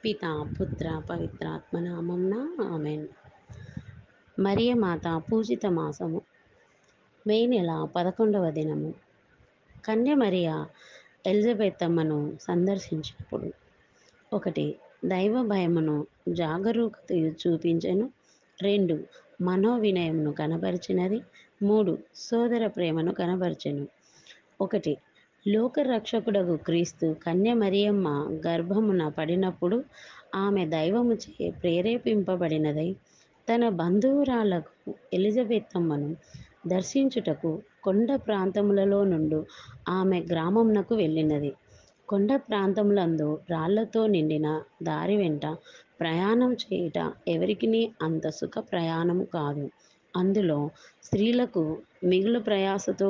పితా పుత్ర పవిత్రాత్మ నామంన ఆమెన్. మరియమాత పూజిత మాసము మే నెల 11వ దినము. కన్య మరియ ఎలిజబెత్తమ్మను సందర్శించినప్పుడు 1. దైవ భయమును జాగరూకతయు చూపించెను. 2. మనోవినయమును కనబరిచినది. 3. సోదర ప్రేమను కనబరిచెను. 1. లోకరక్షకుడగు క్రీస్తు కన్య మరియమ్మ గర్భమున పడినప్పుడు ఆమె దైవముచే ప్రేరేపింపబడినదై తన బంధువురాలకు ఎలిజబెత్తమ్మను దర్శించుటకు కొండ ప్రాంతములలో నుండి ఆమె గ్రామమునకు వెళ్ళినది. కొండ ప్రాంతములందు రాళ్లతో నిండిన దారి వెంట ప్రయాణం చేయుట ఎవరికిని అంత సుఖ ప్రయాణము కాదు. అందులో స్త్రీలకు మిగులు ప్రయాసతో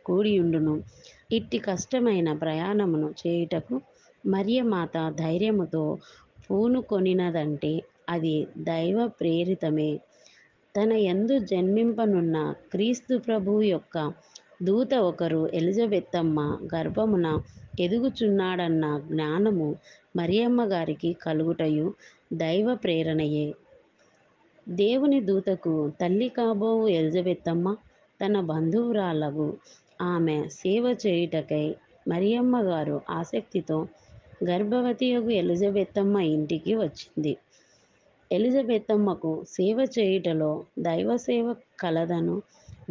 కూడియుండును. ఇట్టి కష్టమైన ప్రయాణమును చేయుటకు మరియమాత ధైర్యముతో పూనుకొనినదంటే అది దైవ ప్రేరితమే. తన యందు జన్మింపనున్న క్రీస్తు ప్రభువు యొక్క దూత ఒకరు ఎలిజబెత్తమ్మ గర్భమున ఎదుగుచున్నాడన్న జ్ఞానము మరియమ్మ గారికి కలుగుటయు దైవ ప్రేరణయే. దేవుని దూతకు తల్లి కాబోవు ఎలిజబెత్తమ్మ తన బంధువురాలగు ఆమె సేవ చేయుటకై మరియమ్మ గారు ఆసక్తితో గర్భవతియగు ఎలిజబెత్తమ్మ ఇంటికి వచ్చింది. ఎలిజబెత్తమ్మకు సేవ చేయుటలో దైవసేవ కలదను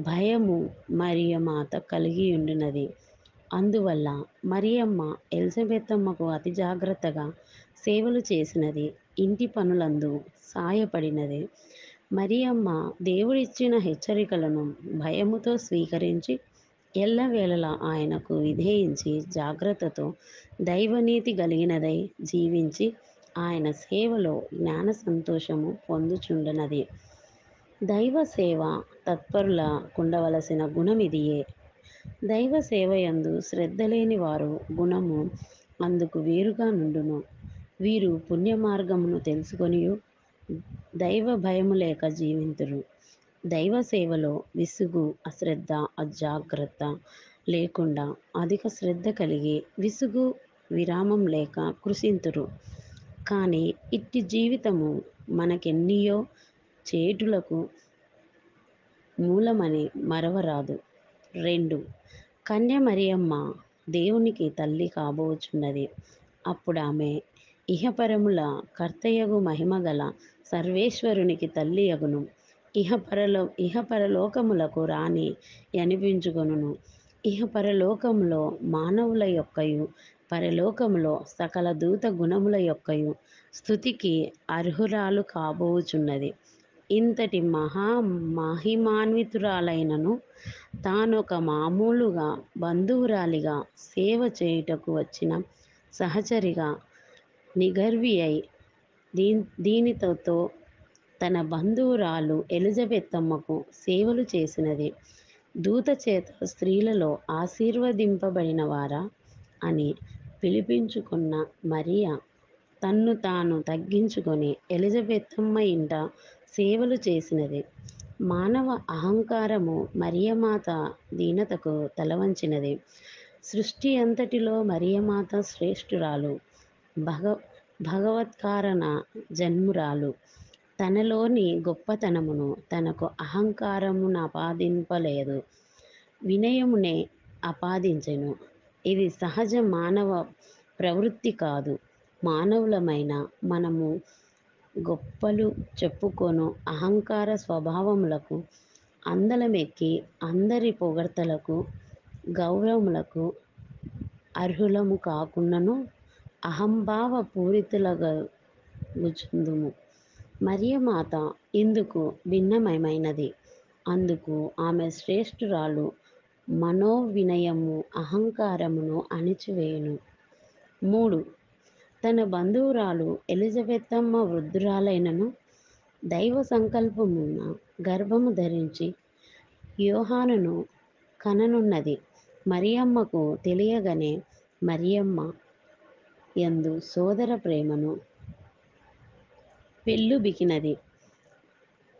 భయము మరియమాత కలిగియుండినది. అందువల్ల మరియమ్మ ఎలిజబెత్తమ్మకు అతి జాగ్రత్తగా సేవలు చేసినది. ఇంటి పనులందు సాయపడినది. మరియమ్మ దేవుడిచ్చిన హెచ్చరికలను భయముతో స్వీకరించి ఎల్లవేళలా ఆయనకు విధేయించి జాగ్రత్తతో దైవనీతి కలిగినదై జీవించి ఆయన సేవలో జ్ఞాన సంతోషము పొందుచుండనది. దైవ సేవ తత్పరులకుండవలసిన గుణమిదియే. దైవ సేవయందు శ్రద్ధ లేని వారు గుణము అందుకు వేరుగా నుండును. వీరు పుణ్యమార్గమును తెలుసుకొనియు దైవ భయము లేక జీవింతురు. దైవ సేవలో విసుగు, అశ్రద్ధ, అజాగ్రత్త లేకుండా అధిక శ్రద్ధ కలిగి విసుగు విరామం లేక కృషింతురు. కానీ ఇట్టి జీవితము మనకెన్నియో చేటులకు మూలమని మరవరాదు. 2. కన్య మరియమ్మ దేవునికి తల్లి కాబోచున్నది. అప్పుడామె ఇహపరముల కర్తయగు మహిమగల సర్వేశ్వరునికి తల్లి యగును. ఇహపరలోకములకు రాణి యనిపించుకొనును. ఇహపరలోకములో మానవుల యొక్కయు పరలోకములో సకల దూత గుణముల యొక్కయు స్తుతికి అర్హురాలు కాబోచున్నది. ఇంతటి మహిమాన్వితురాలైనను తానొక మామూలుగా బంధువురాలిగా సేవ చేయుటకు వచ్చిన సహచరిగా నిగర్వి అయి దీనితో తన బంధువురాలు ఎలిజబెత్తమ్మకు సేవలు చేసినది. దూత చేత స్త్రీలలో ఆశీర్వదింపబడిన వారా అని పిలిపించుకున్న మరియ తన్ను తాను తగ్గించుకొని ఎలిజబెత్తమ్మ ఇంట సేవలు చేసినది. మానవ అహంకారము మరియమాత దీనతకు తలవంచినది. సృష్టి అంతటిలో మరియమాత శ్రేష్ఠురాలు, భగవత్కారణ జన్మురాలు. తనలోని గొప్పతనమును తనకు అహంకారమునాపాదింపలేదు, వినయమునే ఆపాదించెను. ఇది సహజ మానవ ప్రవృత్తి కాదు. మానవులమైన మనము గొప్పలు చెప్పుకొను అహంకార స్వభావములకు అందలమెక్కి అందరి పొగడ్తలకు గౌరవములకు అర్హులము కాకున్నను అహంభావ పూరితులగుచుందుము. మరియమాత ఇందుకు భిన్నమైనది. అందుకు ఆమె శ్రేష్ఠురాలు మనోవినయము అహంకారమును అణిచివేయును. 3. తన బంధువురాలు ఎలిజబెత్తమ్మ వృద్ధురాలైనను దైవ సంకల్పమున గర్భము ధరించి యోహానును కననున్నది. మరియమ్మకు తెలియగనే మరియమ్మ యందు సోదర ప్రేమను పెల్లుబికినది.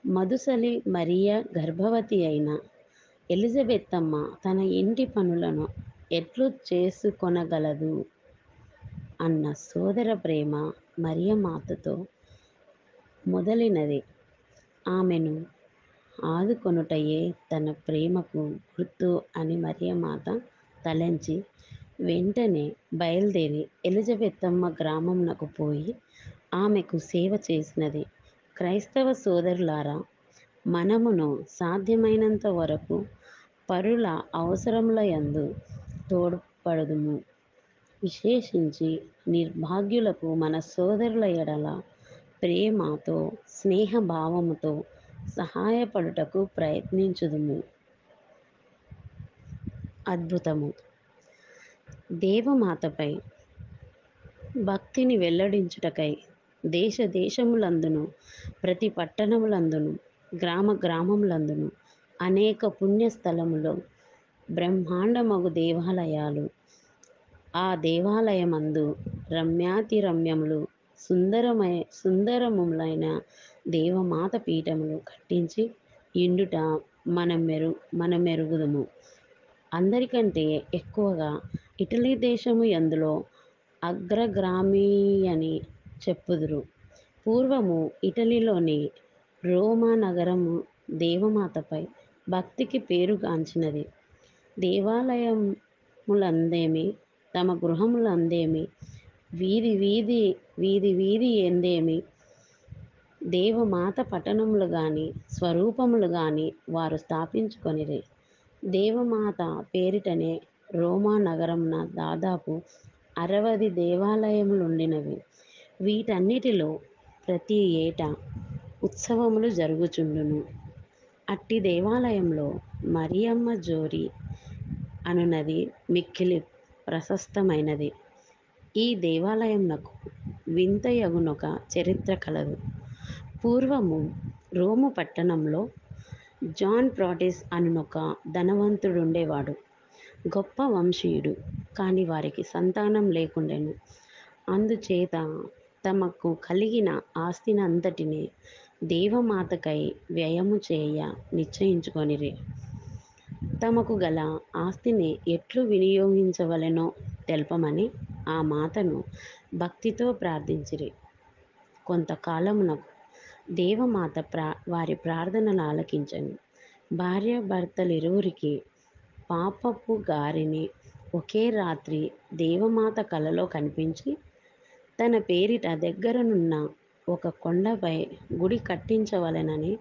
మదుసలి మరియ గర్భవతి అయిన ఎలిజబెత్తమ్మ తన ఇంటి పనులను ఎట్లు చేసుకొనగలదు అన్న సోదర ప్రేమ మరియమాతతో మొదలినది. ఆమెను ఆదుకొనుటయే తన ప్రేమకు గుర్తు అని మరియమాత తలంచి వెంటనే బయలుదేరి ఎలిజబెత్తమ్మ గ్రామమునకు పోయి ఆమెకు సేవ చేసినది. క్రైస్తవ సోదరులారా, మనమును సాధ్యమైనంత వరకు పరుల అవసరముల యందు తోడ్పడుదుము. విశేషించి నిర్భాగ్యులకు మన సోదరుల ఎడల ప్రేమతో స్నేహభావముతో సహాయపడుటకు ప్రయత్నించుదుము. అద్భుతము. దేవమాతపై భక్తిని వెల్లడించుటకై దేశ దేశములందును ప్రతి పట్టణములందును గ్రామ గ్రామములందును అనేక పుణ్యస్థలములో బ్రహ్మాండమగు దేవాలయాలు, ఆ దేవాలయమందు రమ్యాతి రమ్యములు సుందరములైన దేవమాత పీఠములు కట్టించి ఇండుట మనమెరుగుదుము. అందరికంటే ఎక్కువగా ఇటలీ దేశము యందులో అగ్రగామియని చెప్పుదురు. పూర్వము ఇటలీలోని రోమా నగరము దేవమాతపై భక్తికి పేరుగాంచినది. దేవాలయములందేమి, తమ గృహములందేమి, వీధి ఎందేమి దేవమాత పట్టణములు గాని స్వరూపములు గాని వారు స్థాపించుకొనిరి. దేవమాత పేరిటనే రోమా నగరమున దాదాపు 60 దేవాలయములుండినవి. వీటన్నిటిలో ప్రతి ఏటా ఉత్సవములు జరుగుచుండును. అట్టి దేవాలయంలో మరియమ్మ జోరి అనునది మిక్కిలి ప్రశస్తమైనది. ఈ దేవాలయమునకు వింతయగునొక చరిత్ర కలదు. పూర్వము రోము పట్టణంలో జాన్ ప్రాటిస్ అనునొక ధనవంతుడుండేవాడు. గొప్ప వంశీయుడు. కాని వారికి సంతానం లేకుండెను. అందుచేత తమకు కలిగిన ఆస్తినంతటినీ దేవమాతకై వ్యయము చేయ నిశ్చయించుకొనిరి. తమకు గల ఆస్తిని ఎట్లు వినియోగించవలెనో తెల్పమని ఆ మాతను భక్తితో ప్రార్థించిరి. కొంతకాలమునకు దేవమాత వారి ప్రార్థనలాలకించెను. భార్యాభర్తలిరువురికి పాపపు గారిని ఒకే రాత్రి దేవమాత కలలో కనిపించి తన పేరిట దగ్గరనున్న ఒక కొండపై గుడి కట్టించవలెనని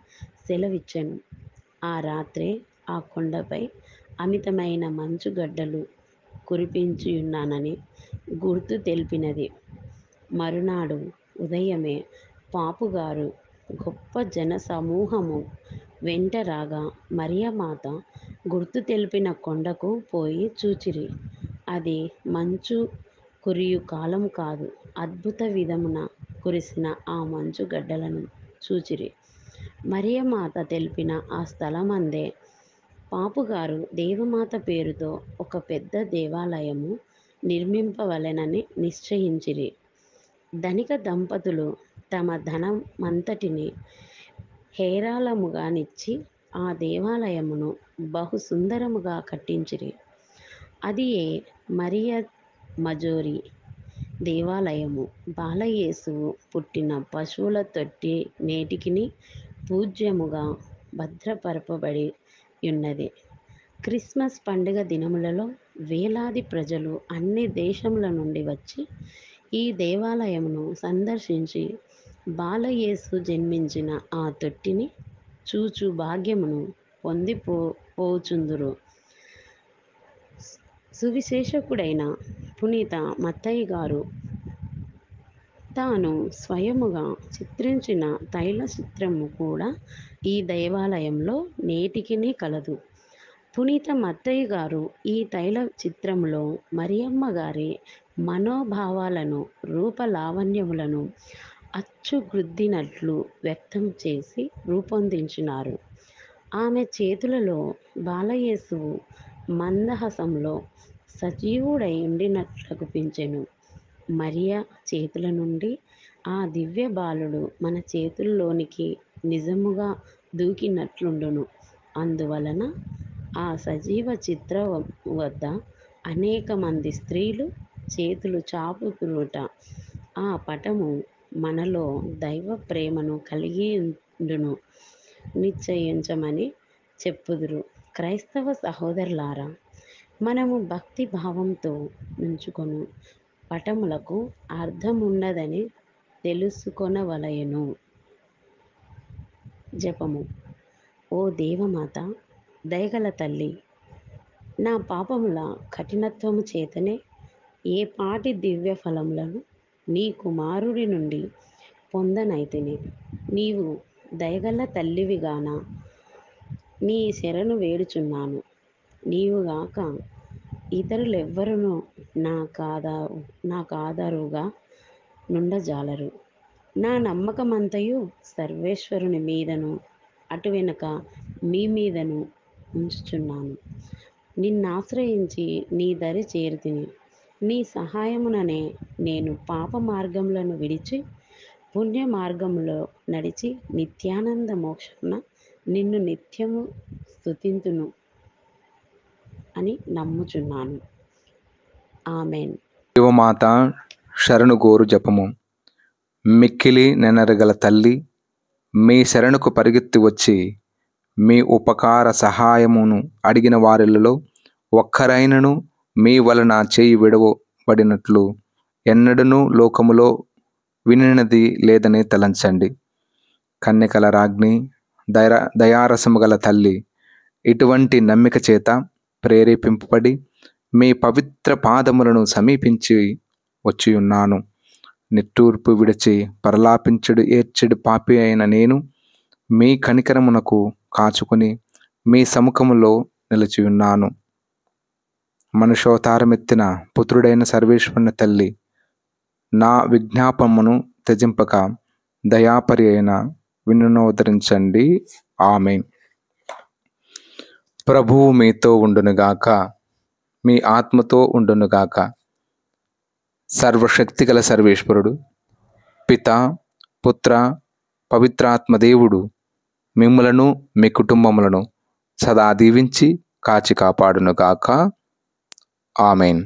సెలవిచ్చెను. ఆ రాత్రే ఆ కొండపై అమితమైన మంచుగడ్డలు కురిపించియున్నానని గుర్తు తెల్పినది. మరునాడు ఉదయమే పాపుగారు గొప్ప జనసమూహము వెంటరాగా మరియమాత గుర్తు తెల్పిన కొండకు పోయి చూచిరి. అది మంచు కురియు కాలము కాదు. అద్భుత విధమున కురిసిన ఆ మంచు గడ్డలను చూచిరి. మరియమాత తెల్పిన ఆ స్థలమందే పాపుగారు దేవమాత పేరుతో ఒక పెద్ద దేవాలయము నిర్మింపవలెనని నిశ్చయించిరి. ధనిక దంపతులు తమ ధనమంతటిని హేరాళముగా నిచ్చి ఆ దేవాలయమును బహు సుందరముగా కట్టించిరి. అదియే మరియ మజోరి దేవాలయము. బాలయేసువు పుట్టిన పశువుల తొట్టి నేటికిని పూజ్యముగా భద్రపరపబడి యున్నది. క్రిస్మస్ పండుగ దినములలో వేలాది ప్రజలు అన్ని దేశముల నుండి వచ్చి ఈ దేవాలయమును సందర్శించి బాలయేసు జన్మించిన ఆ తొట్టిని చూచు భాగ్యమును పొందిపోవుచుందురు. సువిశేషకుడైన పునీత మత్తయి గారు తాను స్వయముగా చిత్రించిన తైల చిత్రము కూడా ఈ దేవాలయంలో నేటికిని కలదు. పునీత మత్తయి గారు ఈ తైల చిత్రములో మరియమ్మ గారి మనోభావాలను, రూపలావణ్యములను అచ్చుగుద్దినట్లు వ్యక్తం చేసి రూపొందించినారు. ఆమె చేతులలో బాలయేసువు మందహాసంలో సజీవుడై ఉండినట్లగుపించెను. మరియ చేతుల నుండి ఆ దివ్య బాలుడు మన చేతుల్లోనికి నిజముగా దూకినట్లుండును. అందువలన ఆ సజీవ చిత్రము వద్ద అనేక మంది స్త్రీలు చేతులు చాపుకునుట. ఆ పటము మనలో దైవ ప్రేమను కలిగి ఉండును నిశ్చయించమని చెప్పుదురు. క్రైస్తవ సహోదరులారా, మనము భక్తి భావంతో ఉంచుకొను పటములకు అర్థమున్నదని తెలుసుకొనవలెను. జపము. ఓ దేవమాత, దయగల తల్లి, నా పాపముల కఠినత్వము చేతనే ఏ పాటి దివ్య ఫలములను నీ కుమారుడి నుండి పొందనైతిని. నీవు దయగల తల్లివిగాన నీ శరణు వేడుచున్నాను. నీవుగాక ఇతరులెవ్వరునూ నాకాధారుగా నుండజాలరు. నా నమ్మకమంతయు సర్వేశ్వరుని మీదను అటు వెనుక మీ మీదను ఉంచుచున్నాను. నిన్నాశ్రయించి నీ దరి చేరితిని. నీ సహాయముననే నేను పాప మార్గములను విడిచి పుణ్య మార్గములో నడిచి నిత్యానంద మోక్షమున నిన్ను నిత్యము స్తుతింతును అని నమ్ముచున్నాను. ఆమెన్. దేవమాత శరణు గోరు జపము. మిక్కిలి నెనరగల తల్లి, మీ శరణుకు పరిగెత్తి వచ్చి మీ ఉపకార సహాయమును అడిగిన వారిలో ఒక్కరైనను మీ వలన చేయి విడవబడినట్లు ఎన్నడూనూ లోకములో వినినది లేదని తలంచండి. కన్యకల రాజ్ఞి, దయారసము గల తల్లి, ఇటువంటి నమ్మిక చేత ప్రేరేపింపబడి మీ పవిత్ర పాదములను సమీపించి వచ్చియున్నాను. నిట్టూర్పు విడిచి పరలాపించుడు ఏడ్చెడు పాపి అయిన నేను మీ కనికరమునకు కాచుకుని మీ సముఖములో నిలిచియున్నాను. మనుషోతారమెత్తిన పుత్రుడైన సర్వేశ్వరుని తల్లి, నా విజ్ఞాపమును త్యజింపక దయాపరి అయిన వినునోదరించండి. ఆమేన్. ప్రభువు మీతో ఉండునుగాక, మీ ఆత్మతో ఉండునుగాక. సర్వశక్తిగల సర్వేశ్వరుడు, పితా, పుత్ర, పవిత్రాత్మ దేవుడు మిమ్ములను మీ కుటుంబములను సదా దీవించి కాచి కాపాడునుగాక. ఆమేన్.